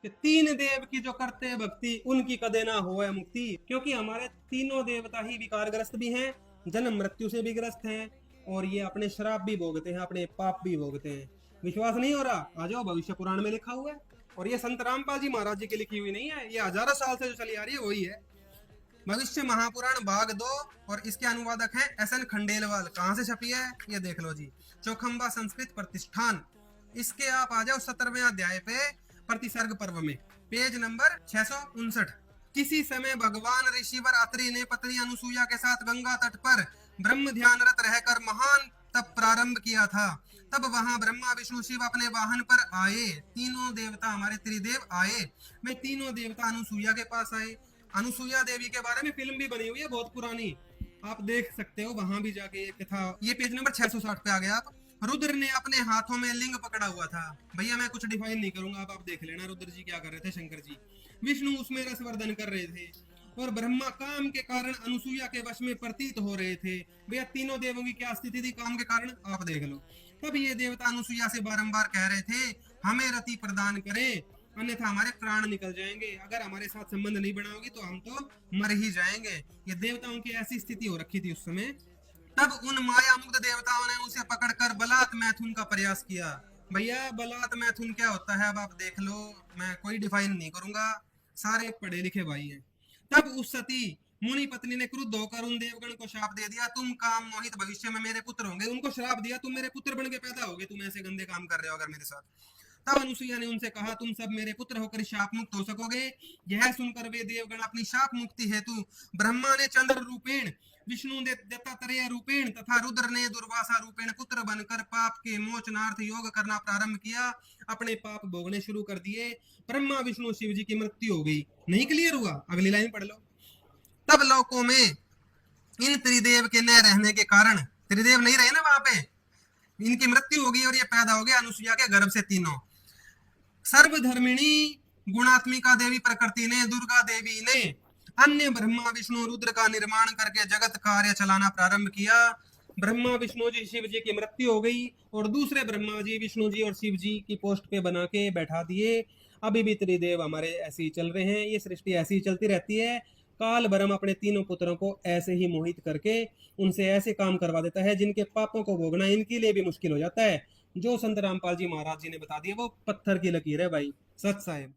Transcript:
कि तीन देव की जो करते हैं भक्ति उनकी कदे ना होए मुक्ति, क्योंकि हमारे तीनों देवता ही विकारग्रस्त भी हैं, जन्म मृत्यु से भी ग्रस्त हैं, और ये अपने श्राप भी भोगते हैं, अपने पाप भी भोगते हैं। विश्वास नहीं हो रहा, आ जाओ, भविष्य पुराण में लिखा हुआ है। और ये संत रामपाल जी महाराज जी की लिखी हुई नहीं है, ये हजारों साल से जो चली आ रही है वही है। भविष्य महापुराण भाग 2, और इसके अनुवादक हैं एस.एन. खंडेलवाल। कहाँ से छपी है ये देख लो जी, चौखंबा संस्कृत प्रतिष्ठान। इसके आप आ जाओ 17वें अध्याय पे, प्रतिसर्ग पर्व में, पेज नंबर 659। किसी समय भगवान ऋषिवर अत्रि ने पत्नी अनुसुईया के साथ गंगा तट पर ब्रह्म ध्यानरत रहकर महान तप प्रारंभ किया था। तब वहां ब्रह्मा विष्णु शिव अपने वाहन पर आए। तीनों देवता हमारे त्रिदेव आए। वे तीनों देवता अनुसुईया के पास आए। अनुसुईया देवी के बारे में फिल्म भी बनी हुई है बहुत पुरानी, आप देख सकते हो, वहां भी जाके एक था। ये पेज नंबर 660 पे आ गया आप। रुद्र ने अपने हाथों में लिंग पकड़ा हुआ था। भैया मैं कुछ डिफाइन नहीं करूंगा, आप देख लेना रुद्र जी क्या कर रहे थे, शंकर जी। विष्णु उसमें रसवर्धन कर रहे थे, और ब्रह्मा काम के कारण अनुसुईया के वश में प्रतीत हो रहे थे। भैया तीनों देवों की क्या स्थिति थी काम के कारण, आप देख लो। तब ये देवता अनुसुईया से बारंबार कह रहे थे, हमें रति प्रदान करें, अन्यथा हमारे प्राण निकल जाएंगे। अगर हमारे साथ संबंध नहीं बनाओगी तो हम तो मर ही जाएंगे। ये देवताओं की ऐसी स्थिति हो रखी थी उस समय। तब उन माया मुक्त देवताओं ने उसे पकड़कर बलात् मैथुन का प्रयास किया। भैया बलात् मैथुन क्या होता है अब आप देख लो, मैं कोई डिफाइन नहीं करूंगा, सारे पढ़े लिखे भाई हैं। तब उस सती मुनि पत्नी ने क्रुद्ध होकर उन देवगण को श्राप दे दिया, तुम काम मोहित भविष्य में मेरे पुत्र होंगे। उनको श्राप दिया, तुम मेरे पुत्र बन के पैदा होगे, तुम ऐसे गंदे काम कर रहे हो अगर मेरे साथ। तब अनुसुईया ने उनसे कहा, तुम सब मेरे पुत्र होकर शाप मुक्त हो सकोगे। यह सुनकर वे देवगण अपनी शाप मुक्ति हेतु ब्रह्मा ने चंद्र रूपेण, विष्णु ने दत्तात्रेय रूपेण तथा रुद्र ने दुर्वासा रूपेण पुत्र बनकर पाप के मोचनार्थ योग करना प्रारंभ किया। अपने पाप भोगने शुरू कर दिए। ब्रह्मा विष्णु शिव जी की मृत्यु हो गई। नहीं क्लियर हुआ, अगली लाइन पढ़ लो। तब लोकों में इन त्रिदेव के न रहने के कारण, त्रिदेव नहीं रहे ना वहां पे, इनकी मृत्यु हो गई और ये पैदा हो गया अनुसुईया के गर्भ से तीनों। सर्वधर्मिणी गुणात्मिका देवी प्रकृति ने, दुर्गा देवी ने अन्य ब्रह्मा विष्णु रुद्र का निर्माण करके जगत कार्य चलाना प्रारंभ किया। ब्रह्मा विष्णु जी शिव जी की मृत्यु हो गई, और दूसरे ब्रह्मा जी विष्णु जी और शिव जी की पोस्ट पे बना के बैठा दिए। अभी भी त्रिदेव हमारे ऐसे ही चल रहे हैं, ये सृष्टि ऐसी ही चलती रहती है। काल ब्रह्म अपने तीनों पुत्रों को ऐसे ही मोहित करके उनसे ऐसे काम करवा देता है जिनके पापों को भोगना इनके लिए भी मुश्किल हो जाता है। जो संत रामपाल जी महाराज जी ने बता दिया वो पत्थर की लकीर है भाई, सच साहेब।